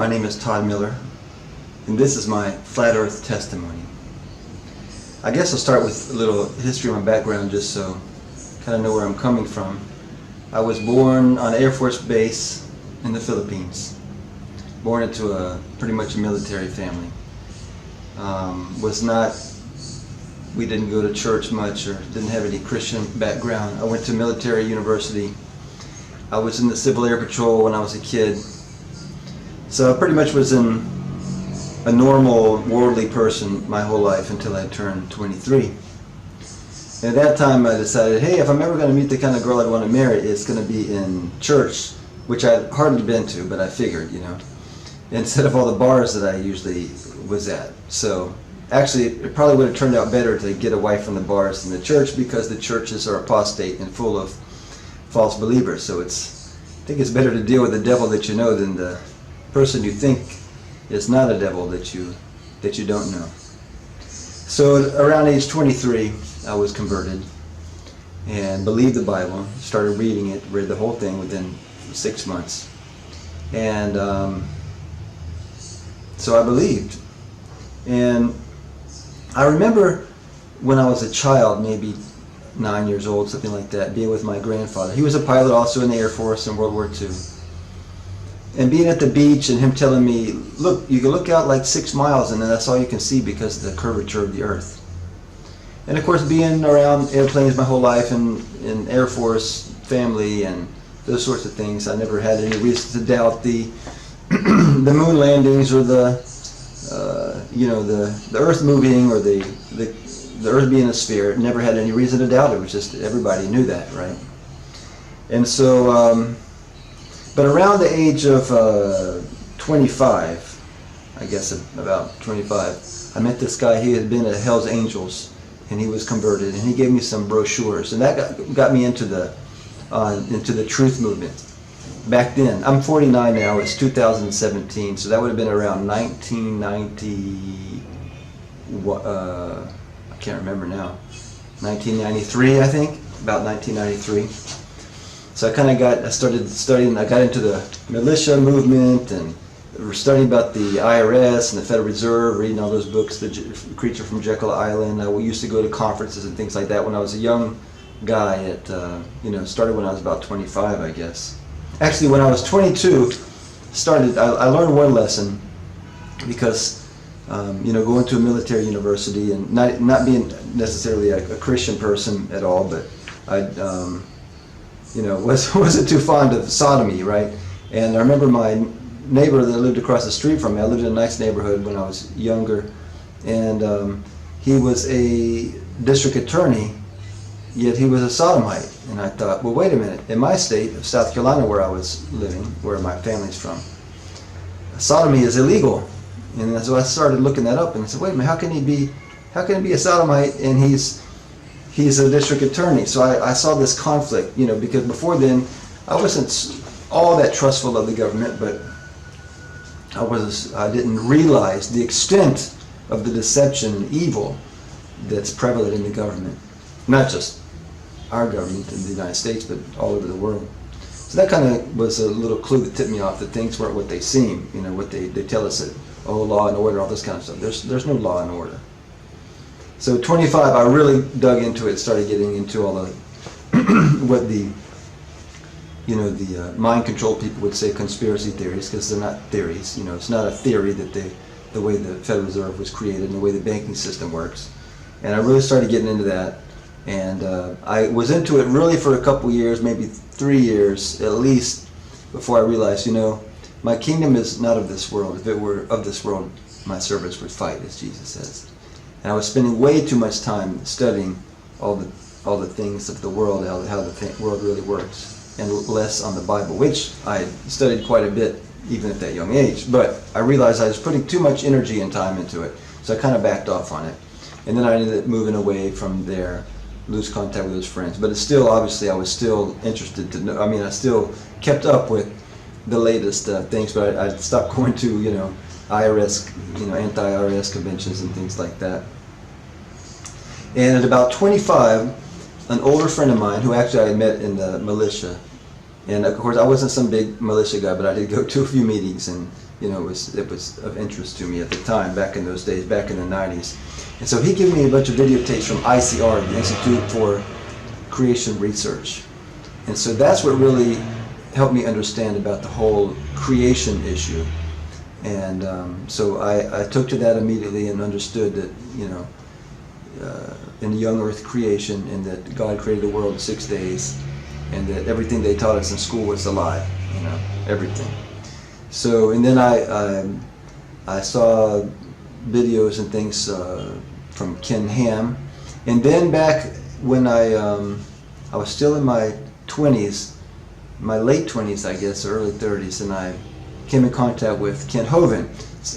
My name is Todd Miller, and this is my flat earth testimony. I guess I'll start with a little history of my background just so kind of know where I'm coming from. I was born on an Air Force base in the Philippines. Born into a pretty much a military family. We didn't go to church much or didn't have any Christian background. I went to military university. I was in the Civil Air Patrol when I was a kid. So I pretty much was in a normal worldly person my whole life until I turned 23. And at that time I decided, hey, if I'm ever going to meet the kind of girl I'd want to marry, it's going to be in church, which I'd hardly been to, but I figured, instead of all the bars that I usually was at. So actually it probably would have turned out better to get away from the bars than the church, because the churches are apostate and full of false believers. So I think it's better to deal with the devil that you know than the person you think is not a devil that you don't know. So around age 23, I was converted and believed the Bible, started reading it, read the whole thing within 6 months. And so I believed. And I remember when I was a child, maybe 9 years old, something like that, being with my grandfather. He was a pilot also in the Air Force in World War II. And being at the beach and him telling me, look, you can look out like 6 miles and then that's all you can see because of the curvature of the earth. And of course, being around airplanes my whole life and in Air Force family and those sorts of things, I never had any reason to doubt the the moon landings or the earth moving or the earth being a sphere. Never had any reason to doubt it. It was just everybody knew that, right? And so but around the age of 25, I guess about 25, I met this guy. He had been at Hell's Angels, and he was converted, and he gave me some brochures, and that got me into the truth movement. Back then, I'm 49 now. It's 2017, so that would have been around 1990. I can't remember now. 1993, I think, about 1993. So I started studying, I got into the militia movement and studying about the IRS and the Federal Reserve, reading all those books, The Creature from Jekyll Island. I used to go to conferences and things like that when I was a young guy started when I was about 25, I guess. Actually, when I was 22, I learned one lesson because, going to a military university and not being necessarily a Christian person at all, but wasn't too fond of sodomy, right? And I remember my neighbor that lived across the street from me. I lived in a nice neighborhood when I was younger, and he was a district attorney, yet he was a sodomite. And I thought, well, wait a minute. In my state of South Carolina, where I was living, where my family's from, sodomy is illegal. And so I started looking that up, and I said, wait a minute, how can he be a sodomite and he's a district attorney? So I saw this conflict, because before then I wasn't all that trustful of the government, but I didn't realize the extent of the deception and evil that's prevalent in the government. Not just our government in the United States, but all over the world. So that kind of was a little clue that tipped me off that things weren't what they seem, what they tell us that, law and order, all this kind of stuff. There's no law and order. So 25, I really dug into it, started getting into all the what the mind control people would say conspiracy theories, because they're not theories. It's not a theory that the way the Federal Reserve was created and the way the banking system works. And I really started getting into that, and I was into it really for a couple years, maybe 3 years at least, before I realized, my kingdom is not of this world. If it were of this world, my servants would fight, as Jesus says. And I was spending way too much time studying all the things of the world, how the world really works, and less on the Bible, which I studied quite a bit even at that young age. But I realized I was putting too much energy and time into it, so I kind of backed off on it. And then I ended up moving away from there, lose contact with those friends. But it's still, obviously, I was still interested to know. I still kept up with the latest things, but I stopped going to, IRS, anti-IRS conventions and things like that. And at about 25, an older friend of mine, who actually I met in the militia, and of course I wasn't some big militia guy, but I did go to a few meetings and it was of interest to me at the time, back in those days, back in the 90s. And so he gave me a bunch of videotapes from ICR, the Institute for Creation Research. And so that's what really helped me understand about the whole creation issue. And so I took to that immediately and understood that, in the young earth creation, and that God created the world in 6 days, and that everything they taught us in school was alive, everything. So, and then I saw videos and things from Ken Ham. And then back when I was still in my 20s, my late 20s, I guess, or early 30s, and I came in contact with Ken Hovind.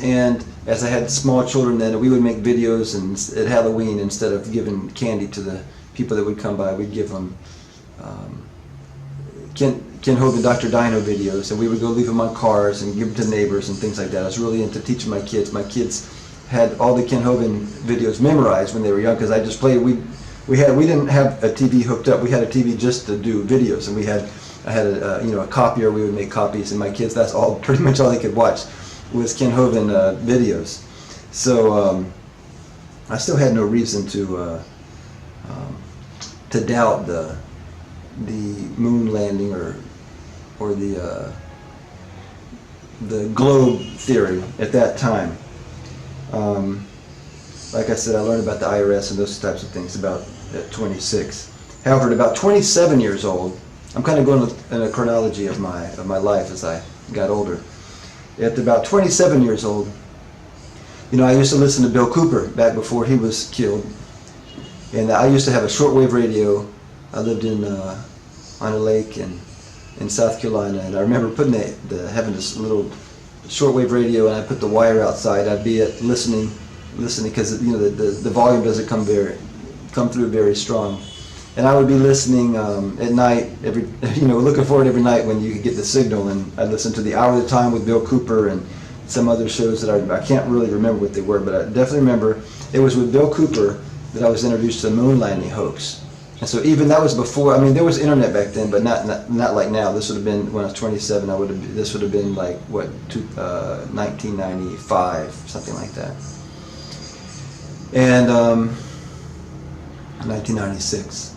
And as I had small children then, we would make videos, and at Halloween, instead of giving candy to the people that would come by, we'd give them Ken Hovind, Dr. Dino videos, and we would go leave them on cars and give them to neighbors and things like that. I was really into teaching my kids. My kids had all the Ken Hovind videos memorized when they were young, because I just played. We didn't have a TV hooked up. We had a TV just to do videos, and I had a copier. We would make copies, and my kids, that's pretty much all they could watch was Ken Hovind videos. So I still had no reason to doubt the moon landing or the globe theory at that time. Like I said, I learned about the IRS and those types of things at 26. However, at about 27 years old, I'm kind of going in a chronology of my life as I got older. At about 27 years old, I used to listen to Bill Cooper back before he was killed, and I used to have a shortwave radio. I lived on a lake in South Carolina, and I remember having this little shortwave radio, and I put the wire outside. I'd be listening because the volume doesn't come through very strong, and I would be listening at night, looking forward every night when you could get the signal, and I'd listen to the Hour of the Time with Bill Cooper and some other shows that I can't really remember what they were, but I definitely remember it was with Bill Cooper that I was introduced to the moon landing hoax. And so even that was before. There was internet back then, but not like now. This would have been when I was 27. This would have been like 1995, something like that, and 1996.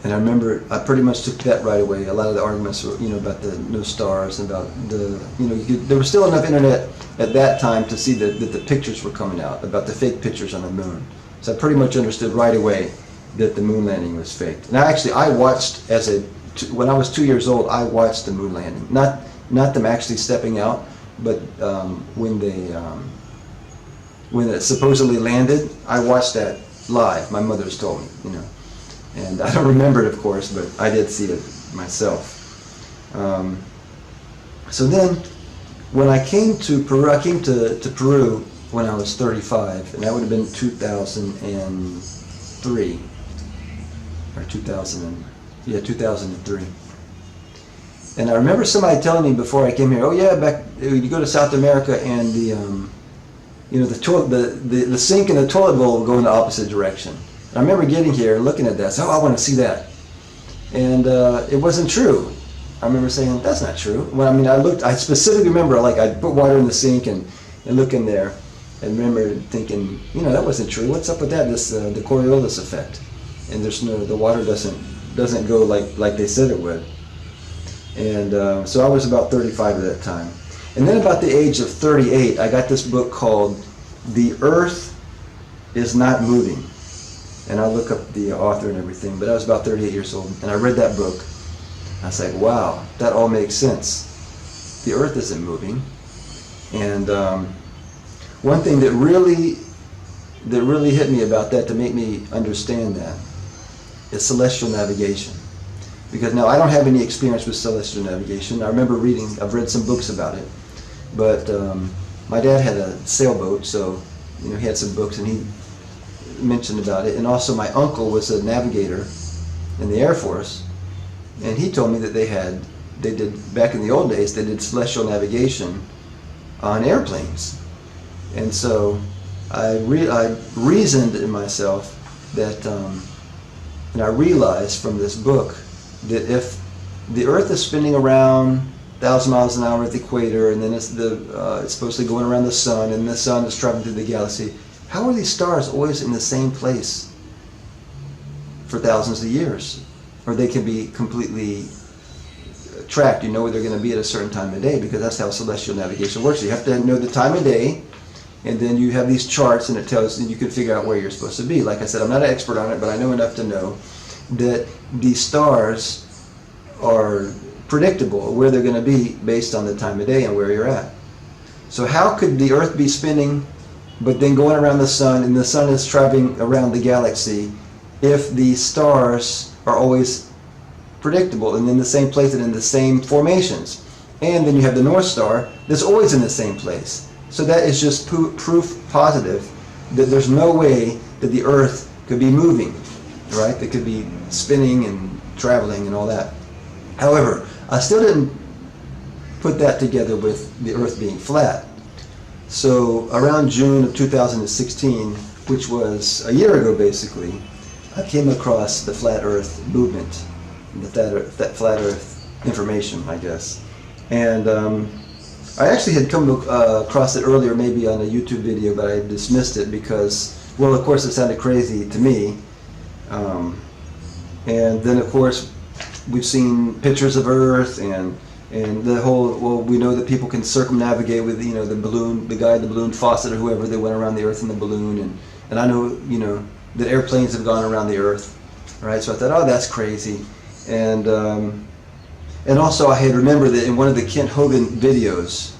And I remember I pretty much took that right away. A lot of the arguments were, about the no stars and about there was still enough internet at that time to see that the pictures were coming out, about the fake pictures on the moon. So I pretty much understood right away that the moon landing was faked. Now, actually, I watched when I was 2 years old. I watched the moon landing, not them actually stepping out, but when it supposedly landed, I watched that live. My mother's told me, and I don't remember it, of course, but I did see it myself. So then, when I came to Peru, to Peru when I was 35, and that would have been 2003. Or 2003. And I remember somebody telling me before I came here, oh yeah, you go to South America and the sink and the toilet bowl will go in the opposite direction. And I remember getting here and looking at that, so I want to see that. And it wasn't true. I remember saying, that's not true. I specifically remember, I put water in the sink and look in there, and remember thinking, that wasn't true. What's up with that? The Coriolis effect. And the water doesn't go like they said it would. And so I was about 35 at that time. And then about the age of 38, I got this book called The Earth is Not Moving. And I'll look up the author and everything, but I was about 38 years old, and I read that book. I was like, wow, that all makes sense. The Earth isn't moving. And one thing that really hit me about that, to make me understand that, is celestial navigation. Because now I don't have any experience with celestial navigation. I've read some books about it, but my dad had a sailboat, so he had some books and he mentioned about it. And also my uncle was a navigator in the Air Force, and he told me that they did back in the old days, they did celestial navigation on airplanes. And so I reasoned in myself that and I realized from this book that if the Earth is spinning around 1,000 miles an hour at the equator, and then it's supposed to be going around the sun, and the sun is traveling through the galaxy. How are these stars always in the same place for thousands of years? Or they can be completely tracked. You know where they're going to be at a certain time of day, because that's how celestial navigation works. You have to know the time of day, and then you have these charts, and it tells, and you can figure out where you're supposed to be. Like I said, I'm not an expert on it, but I know enough to know that these stars are predictable where they're going to be based on the time of day and where you're at. So how could the Earth be spinning but then going around the sun, and the sun is traveling around the galaxy, if the stars are always predictable and in the same place and in the same formations? And then you have the North Star that's always in the same place. So that is just proof positive that there's no way that the Earth could be moving, right? That could be spinning and traveling and all that. However, I still didn't put that together with the Earth being flat. So around June of 2016, which was a year ago basically, I came across the Flat Earth movement, that Flat Earth information, I guess. And I actually had come across it earlier, maybe on a YouTube video, but I dismissed it because, well, of course it sounded crazy to me. And then of course we've seen pictures of Earth and the whole, well, we know that people can circumnavigate with, you know, the balloon, the guy, the balloon Fawcett or whoever, they went around the Earth in the balloon, and I know, you know, that airplanes have gone around the Earth, right? So I thought, oh, that's crazy. And also I had remembered that in one of the Kent Hogan videos,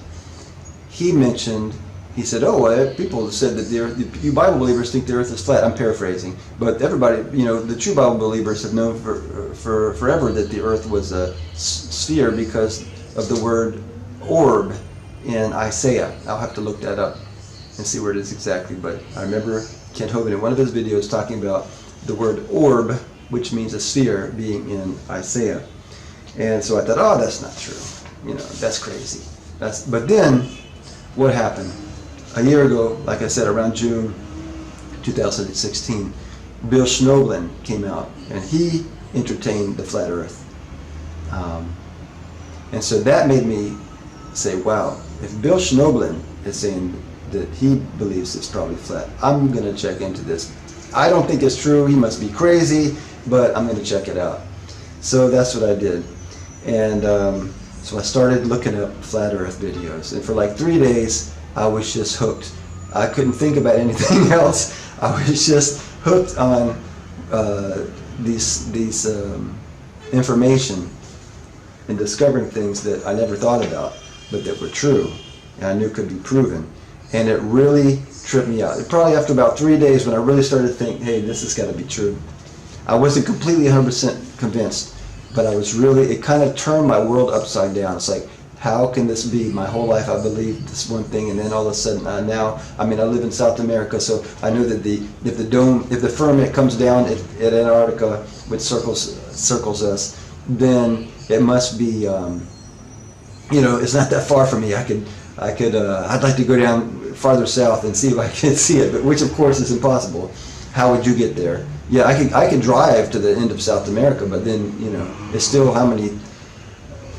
he mentioned, he said, oh, people said that the Earth, you Bible believers think the Earth is flat. I'm paraphrasing, but everybody, you know, the true Bible believers have known for forever that the Earth was a sphere because of the word orb in Isaiah. I'll have to look that up and see where it is exactly, but I remember Kent Hogan in one of his videos talking about the word orb, which means a sphere, being in Isaiah. And so I thought, oh, that's not true. You know, that's crazy. But then, what happened? A year ago, like I said, around June 2016, Bill Schnoebelen came out, and he entertained the flat Earth. And so that made me say, wow, if Bill Schnoebelen is saying that he believes it's probably flat, I'm going to check into this. I don't think it's true. He must be crazy, but I'm going to check it out. So that's what I did. And so I started looking up flat Earth videos. And for like 3 days, I was just hooked. I couldn't think about anything else. I was just hooked on these information and discovering things that I never thought about, but that were true and I knew could be proven. And it really tripped me out. Probably after about 3 days when I really started to think, hey, this has got to be true. I wasn't completely 100% convinced, but I was really, it kind of turned my world upside down. It's like, how can this be? My whole life I believed this one thing, and then all of a sudden now, I mean, I live in South America, so I know that if the firmament comes down at Antarctica, which circles us, then it must be, you know, it's not that far from me. I'd like to go down farther south and see if I can see it, but which of course is impossible. How would you get there? Yeah, I could drive to the end of South America, but then, you know, it's still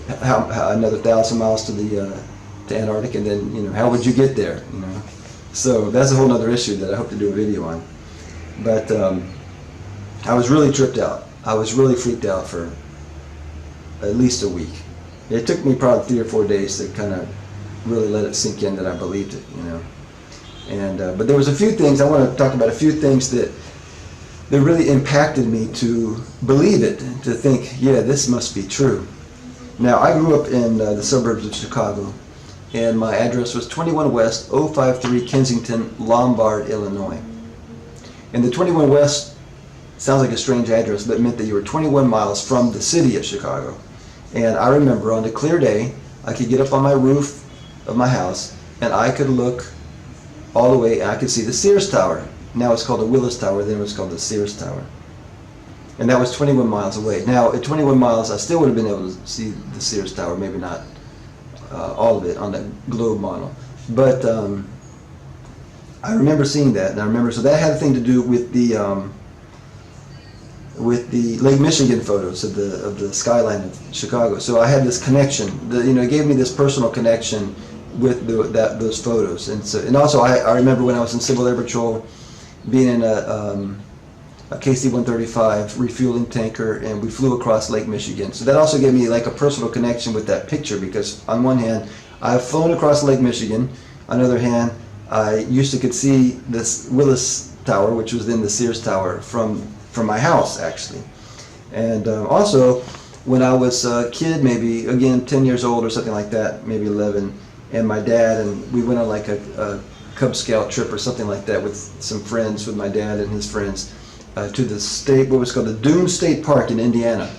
another 1,000 miles to Antarctica, and then, you know, how would you get there? You know, so that's a whole other issue that I hope to do a video on. But I was really tripped out. I was really freaked out for at least a week. It took me probably 3 or 4 days to kind of really let it sink in that I believed it, you know. And but there was a few things I want to talk about. A few things that really impacted me to believe it, to think, yeah, this must be true. Now, I grew up in the suburbs of Chicago, and my address was 21 West 053 Kensington, Lombard, Illinois. And the 21 West sounds like a strange address, but it meant that you were 21 miles from the city of Chicago. And I remember on a clear day, I could get up on my roof of my house, and I could look all the way, and I could see the Sears Tower. Now it's called the Willis Tower, then it was called the Sears Tower. And that was 21 miles away. Now, at 21 miles, I still would have been able to see the Sears Tower, maybe not all of it on that globe model. But I remember seeing that, and I remember, so that had a thing to do with the with the Lake Michigan photos of the skyline of Chicago. So I had this connection. It gave me this personal connection with those photos. And also I remember when I was in Civil Air Patrol, being in a KC-135 refueling tanker, and we flew across Lake Michigan. So that also gave me like a personal connection with that picture, because on one hand, I've flown across Lake Michigan. On the other hand, I could see this Willis Tower, which was then the Sears Tower, from my house actually. And also, when I was a kid, maybe again 10 years old or something like that, maybe 11, and my dad, and we went on like a Cub Scout trip or something like that with some friends, with my dad and his friends, to the state, what was called the Dune State Park in Indiana.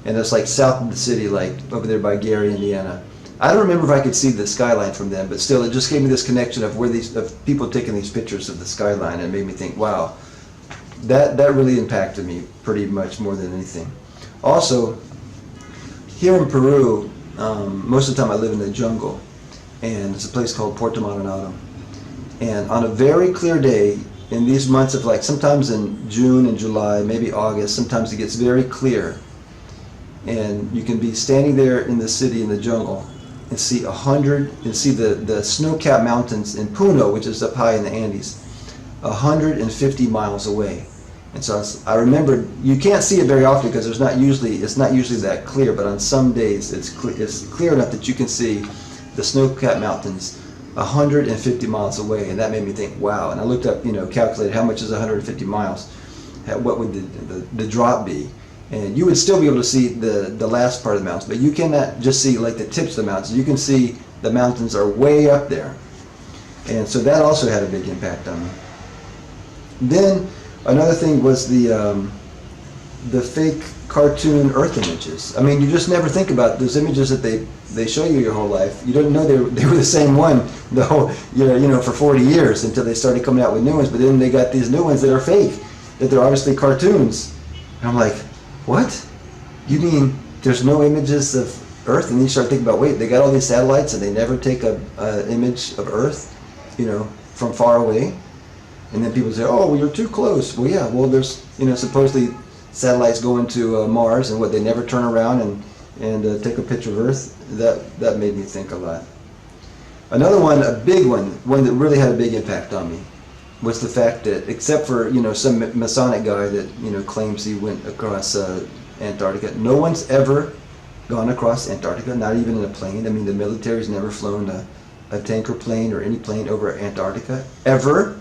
And it's like south of the city, like over there by Gary, Indiana. I don't remember if I could see the skyline from them, but still, it just gave me this connection of of people taking these pictures of the skyline, and it made me think, wow, that really impacted me pretty much more than anything. Also, here in Peru, most of the time I live in the jungle, and it's a place called Puerto Maldonado. And on a very clear day, in these months of, like, sometimes in June and July, maybe August, sometimes it gets very clear, and you can be standing there in the city, in the jungle, and see the snow-capped mountains in Puno, which is up high in the Andes, 150 miles away. And so I remember, you can't see it very often because it's not usually that clear, but on some days it's clear enough that you can see the snow-capped mountains 150 miles away, and that made me think, wow. And I looked up, calculated how much is 150 miles, what would the drop be, and you would still be able to see the last part of the mountains, but you cannot just see like the tips of the mountains. You can see the mountains are way up there, and so that also had a big impact on me. Then another thing was the fake cartoon Earth images. I mean, you just never think about those images that they show you your whole life. You don't know they were the same one the whole, for 40 years until they started coming out with new ones. But then they got these new ones that are fake, that they're obviously cartoons. And I'm like, what? You mean there's no images of Earth? And then you start thinking about, wait, they got all these satellites and they never take an image of Earth, from far away. And then people say, oh, well, you're too close. Well, yeah, well, there's, supposedly satellites going to Mars, and they never turn around and take a picture of Earth. That made me think a lot. Another one, a big one that really had a big impact on me, was the fact that, except for some Masonic guy that claims he went across Antarctica, no one's ever gone across Antarctica, not even in a plane. I mean, the military's never flown a tanker plane or any plane over Antarctica ever.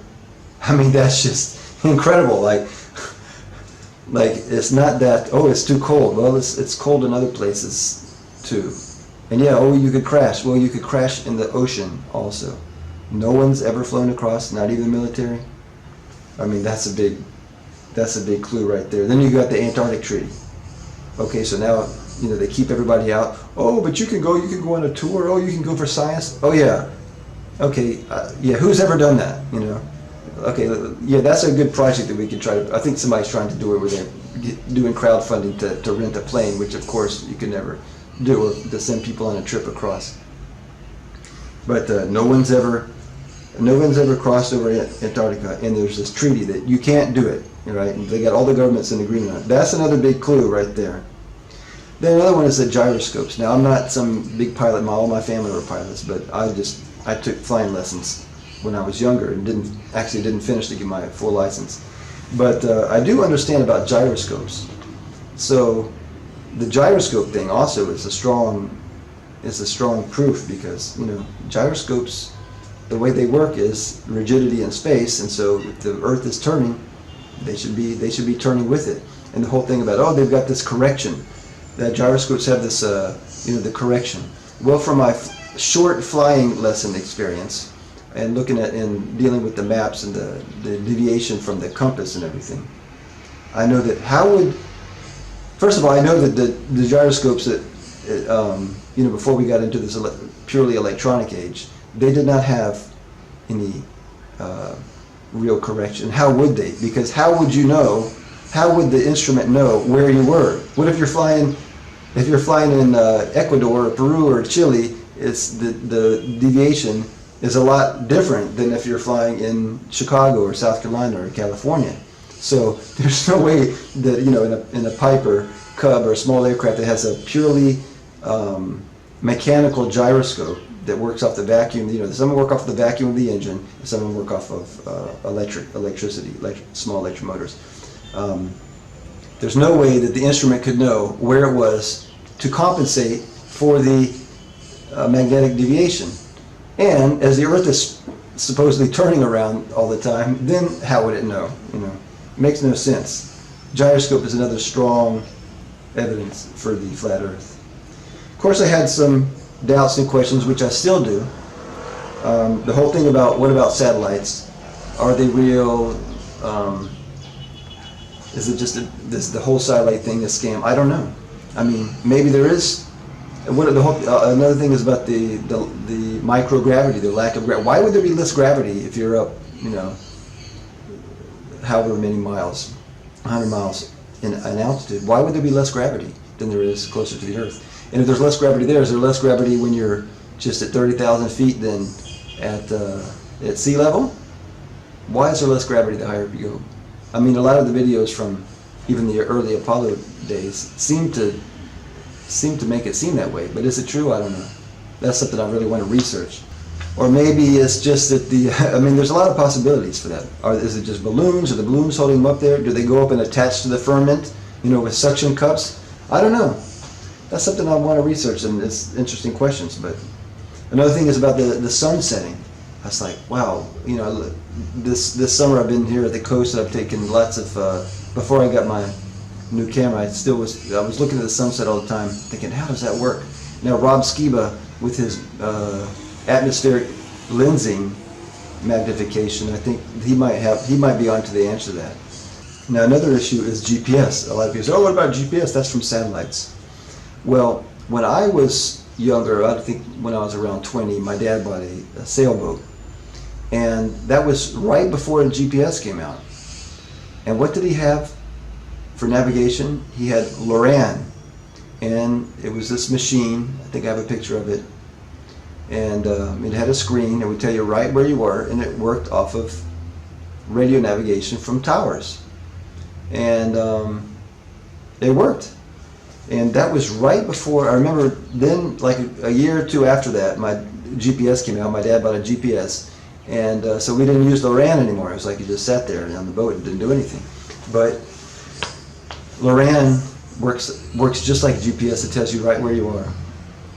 I mean, that's just incredible. Like it's not that, oh, it's too cold. Well, it's cold in other places too. And yeah, oh, you could crash. Well, you could crash in the ocean also. No one's ever flown across, not even the military. I mean, that's a big clue right there. Then you got the Antarctic Treaty. Okay, so now they keep everybody out. Oh, but you can go on a tour. Oh, you can go for science. Oh yeah. Okay, yeah. Who's ever done that? Okay, yeah, that's a good project that we could try to. I think somebody's trying to do it where they're doing crowdfunding to rent a plane, which of course you can never do, or to send people on a trip across. But no one's ever crossed over Antarctica, and there's this treaty that you can't do it, right? And they got all the governments in agreement on it. That's another big clue right there. Then another one is the gyroscopes. Now, I'm not some big pilot. All my family were pilots, but I took flying lessons when I was younger and didn't finish to get my full license. But I do understand about gyroscopes. So the gyroscope thing also is a strong proof, because gyroscopes, the way they work is rigidity in space, and so if the Earth is turning, they should be turning with it. And the whole thing about, oh, they've got this correction, that gyroscopes have this the correction. Well, from my short flying lesson experience, and looking at and dealing with the maps and the deviation from the compass and everything, I know that first of all, I know that the gyroscopes that before we got into this purely electronic age, they did not have any real correction. How would they? Because how would the instrument know where you were? What if you're flying in Ecuador or Peru or Chile? It's the deviation is a lot different than if you're flying in Chicago or South Carolina or California. So there's no way that, in a Piper Cub or a small aircraft that has a purely mechanical gyroscope that works off the vacuum. Some will work off the vacuum of the engine, and some will work off of electricity, small electric motors. There's no way that the instrument could know where it was to compensate for the magnetic deviation. And as the Earth is supposedly turning around all the time, then how would it know? It makes no sense. Gyroscope is another strong evidence for the flat Earth. Of course, I had some doubts and questions, which I still do. The whole thing about, what about satellites? Are they real? Is it just the whole satellite thing a scam? I don't know. I mean, maybe there is. Another thing is about the microgravity, the lack of gravity. Why would there be less gravity if you're up, however many miles, 100 miles in altitude? Why would there be less gravity than there is closer to the Earth? And if there's less gravity there, is there less gravity when you're just at 30,000 feet than at sea level? Why is there less gravity the higher up you go? I mean, a lot of the videos from even the early Apollo days seem to make it seem that way. But is it true? I don't know. That's something I really want to research. Or maybe it's just that there's a lot of possibilities for that. Is it just balloons? Are the balloons holding them up there? Do they go up and attach to the firmament, with suction cups? I don't know. That's something I want to research, and it's interesting questions. But another thing is about the sun setting. I was like, wow, this summer I've been here at the coast, and I've taken lots of, before I got my new camera, I was looking at the sunset all the time, thinking, how does that work? Now Rob Skiba, with his atmospheric lensing magnification, I think he might be onto the answer to that. Now another issue is GPS. A lot of people say, oh, what about GPS? That's from satellites. Well, when I was younger, I think when I was around 20, my dad bought a sailboat. And that was right before the GPS came out. And what did he have for navigation? He had Loran. And it was this machine, I think I have a picture of it. And it had a screen that would tell you right where you were, and it worked off of radio navigation from towers. And it worked. And that was right before, I remember then, like a year or two after that, my GPS came out. My dad bought a GPS. And so we didn't use Loran anymore. It was like you just sat there on the boat and didn't do anything. But Loran works just like GPS. It tells you right where you are.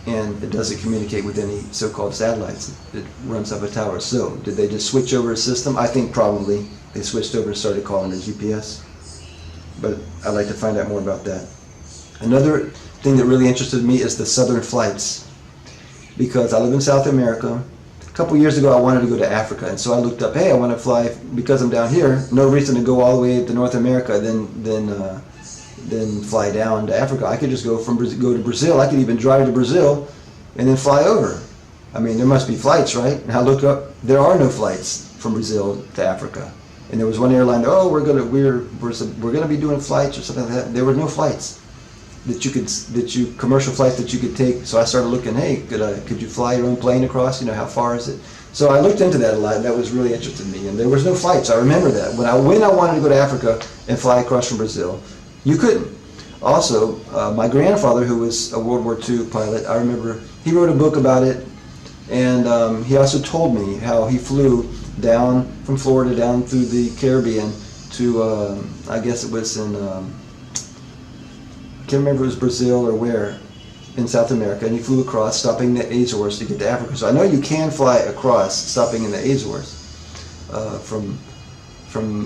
And it doesn't communicate with any so-called satellites. It runs up a tower. So did they just switch over a system? I think probably they switched over and started calling it GPS. But I'd like to find out more about that. Another thing that really interested me is the southern flights. Because I live in South America. A couple years ago I wanted to go to Africa, and so I looked up, hey, I want to fly, because I'm down here, no reason to go all the way to North America, then fly down to Africa. I could just go to Brazil. I could even drive to Brazil and then fly over. I mean, there must be flights, right? And I looked up, there are no flights from Brazil to Africa. And there was one airline, we're gonna be doing flights or something like that. There were no flights commercial flights that you could take. So I started looking, hey, could you fly your own plane across? How far is it? So I looked into that a lot, and that was really interesting to me. And there was no flights. I remember that when I wanted to go to Africa and fly across from Brazil, you couldn't. Also, my grandfather, who was a World War II pilot, I remember he wrote a book about it, and he also told me how he flew down from Florida down through the Caribbean to, I guess it was in, I can't remember if it was Brazil or where, in South America, and he flew across, stopping the Azores to get to Africa. So I know you can fly across, stopping in the Azores, from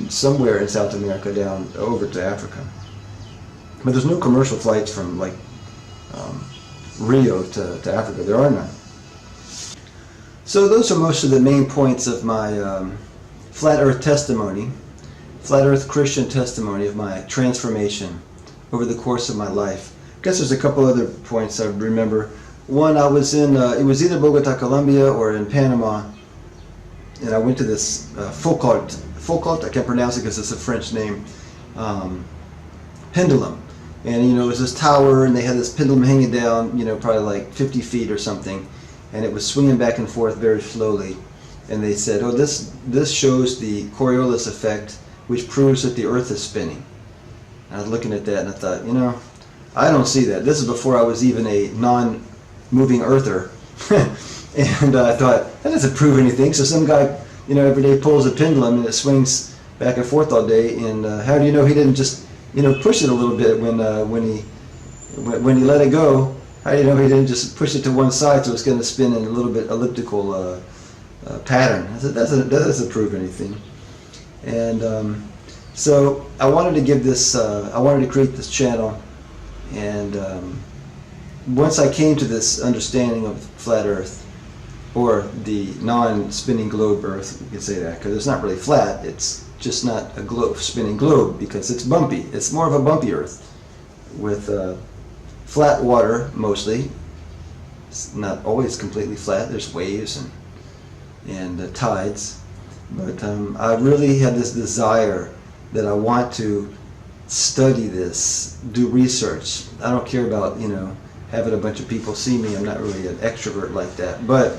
somewhere in South America down over to Africa. But there's no commercial flights from Rio to Africa. There are none. So those are most of the main points of my flat Earth testimony, flat Earth Christian testimony of my transformation over the course of my life. I guess there's a couple other points I remember. One, I was in, it was either Bogota, Colombia, or in Panama, and I went to this Foucault, I can't pronounce it because it's a French name, pendulum. And it was this tower, and they had this pendulum hanging down, probably like 50 feet or something, and it was swinging back and forth very slowly. And they said, oh, this shows the Coriolis effect which proves that the Earth is spinning. And I was looking at that and I thought, you know, I don't see that. This is before I was even a non-moving earther. And I thought, that doesn't prove anything. So some guy, you know, every day pulls a pendulum and it swings back and forth all day. And how do you know he didn't just, you know, push it a little bit when he let it go? How do you know he didn't just push it to one side so it's going to spin in a little bit elliptical pattern? That doesn't prove anything. And so I wanted to give this, I wanted to create this channel. And once I came to this understanding of flat Earth, or the non-spinning globe Earth, you could say that, because it's not really flat, it's just not a globe, spinning globe, because it's bumpy. It's more of a bumpy Earth with flat water mostly. It's not always completely flat. There's waves and tides. But I really had this desire that I want to study this, do research. I don't care about, you know, having a bunch of people see me. I'm not really an extrovert like that. But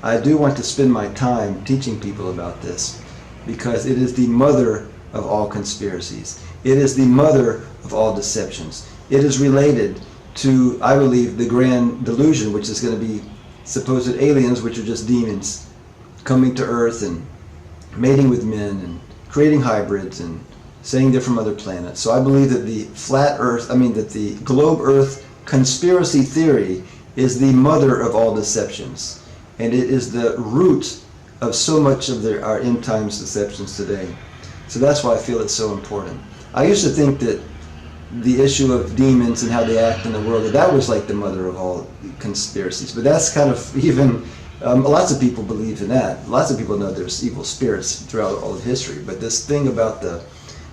I do want to spend my time teaching people about this, because it is the mother of all conspiracies. It is the mother of all deceptions. It is related to, I believe, the grand delusion, which is going to be supposed aliens, which are just demons, coming to Earth and mating with men and creating hybrids and saying they're from other planets. So I believe that the flat Earth, that the globe Earth conspiracy theory is the mother of all deceptions. And it is the root of so much of our end times deceptions today. So that's why I feel it's so important. I used to think that the issue of demons and how they act in the world, that was like the mother of all conspiracies. But that's kind of even, lots of people believe in that. Lots of people know there's evil spirits throughout all of history. But this thing about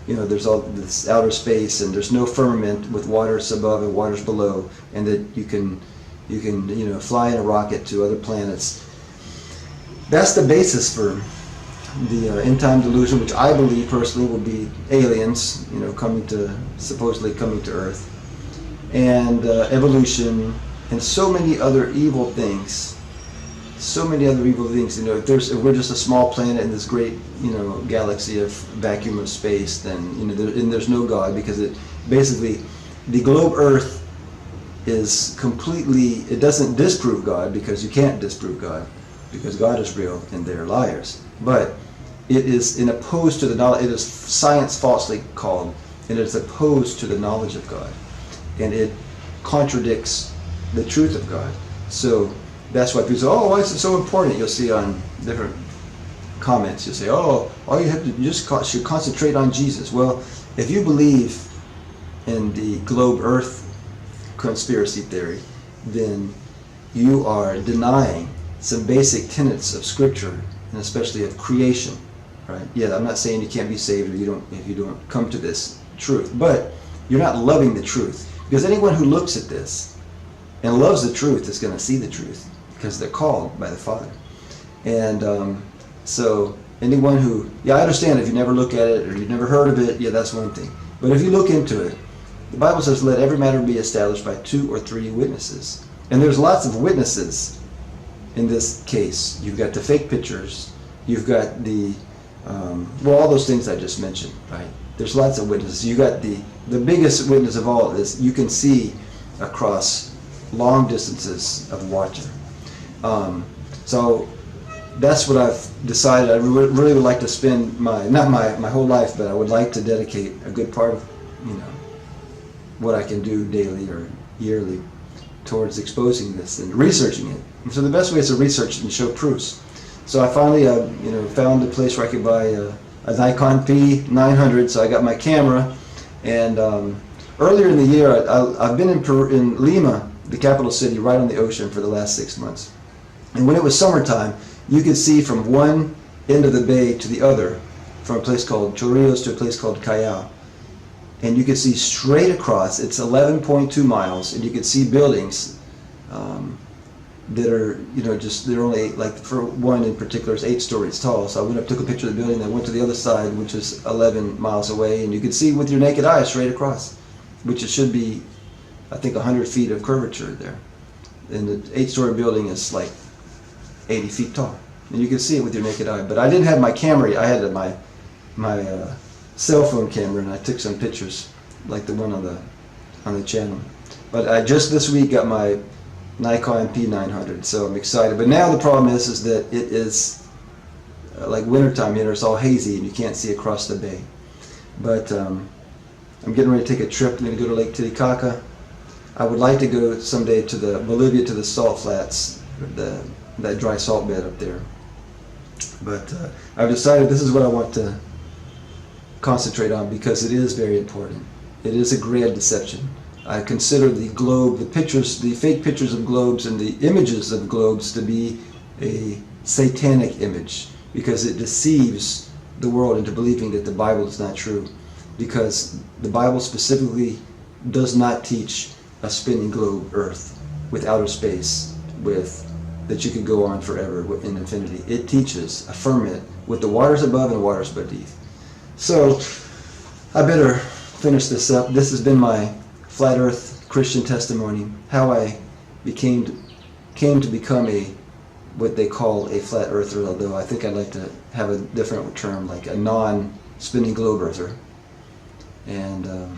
there's all this outer space and there's no firmament with waters above and waters below, and that you can fly in a rocket to other planets. That's the basis for the end time delusion, which I believe personally will be aliens, supposedly coming to Earth, and evolution, and so many other evil things. So many other evil things. If we're just a small planet in this great, galaxy of vacuum of space, then and there's no God, because the globe Earth is completely, it doesn't disprove God, because you can't disprove God, because God is real and they're liars. But it is opposed to the knowledge. It is science falsely called, and it is opposed to the knowledge of God, and it contradicts the truth of God. So that's why people say, "Oh, why is it so important?" You'll see on different comments, you'll say, "Oh, all you have to should concentrate on Jesus." Well, if you believe in the globe Earth conspiracy theory, then you are denying some basic tenets of Scripture, and especially of creation, right? Yeah, I'm not saying you can't be saved if you don't come to this truth, but you're not loving the truth, because anyone who looks at this and loves the truth is going to see the truth, because they're called by the Father. And so anyone who, I understand if you never look at it or you've never heard of it, that's one thing. But if you look into it, the Bible says, "Let every matter be established by 2 or 3 witnesses." And there's lots of witnesses in this case. You've got the fake pictures. You've got the, all those things I just mentioned, right? There's lots of witnesses. You got the biggest witness of all is you can see across long distances of water. So that's what I've decided. I really would like to spend not my whole life, but I would like to dedicate a good part of, what I can do daily or yearly towards exposing this and researching it. And so the best way is to research it and show proofs. So I finally, found a place where I could buy a Nikon P900. So I got my camera, and earlier in the year, I've been in Lima, the capital city, right on the ocean for the last 6 months. And when it was summertime, you could see from one end of the bay to the other, from a place called Chorrillos to a place called Callao. And you could see straight across. It's 11.2 miles, and you could see buildings that are, they're only, like for one in particular, is 8 stories tall. So I went up, took a picture of the building, then went to the other side, which is 11 miles away, and you could see with your naked eye straight across, which it should be, I think, 100 feet of curvature there. And the 8-story building is like 80 feet tall, and you can see it with your naked eye. But I didn't have my camera. I had my cell phone camera and I took some pictures, like the one on the channel. But I just this week got my Nikon MP900, so I'm excited. But now the problem is that it is like wintertime here. It's all hazy and you can't see across the bay. But I'm getting ready to take a trip. I'm going to go to Lake Titicaca. I would like to go someday to the Bolivia, to the salt flats, that dry salt bed up there. But I've decided this is what I want to concentrate on because it is very important. It is a grand deception. I consider the globe, the pictures, the fake pictures of globes and the images of globes to be a satanic image because it deceives the world into believing that the Bible is not true, because the Bible specifically does not teach a spinning globe Earth with outer space that you could go on forever in infinity. It teaches a firmament with the waters above and waters beneath. So I better finish this up. This has been my Flat Earth Christian testimony, how I came to become what they call a flat earther, although I think I'd like to have a different term, like a non-spinning globe earther. And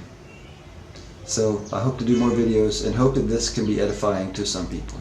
so I hope to do more videos and hope that this can be edifying to some people.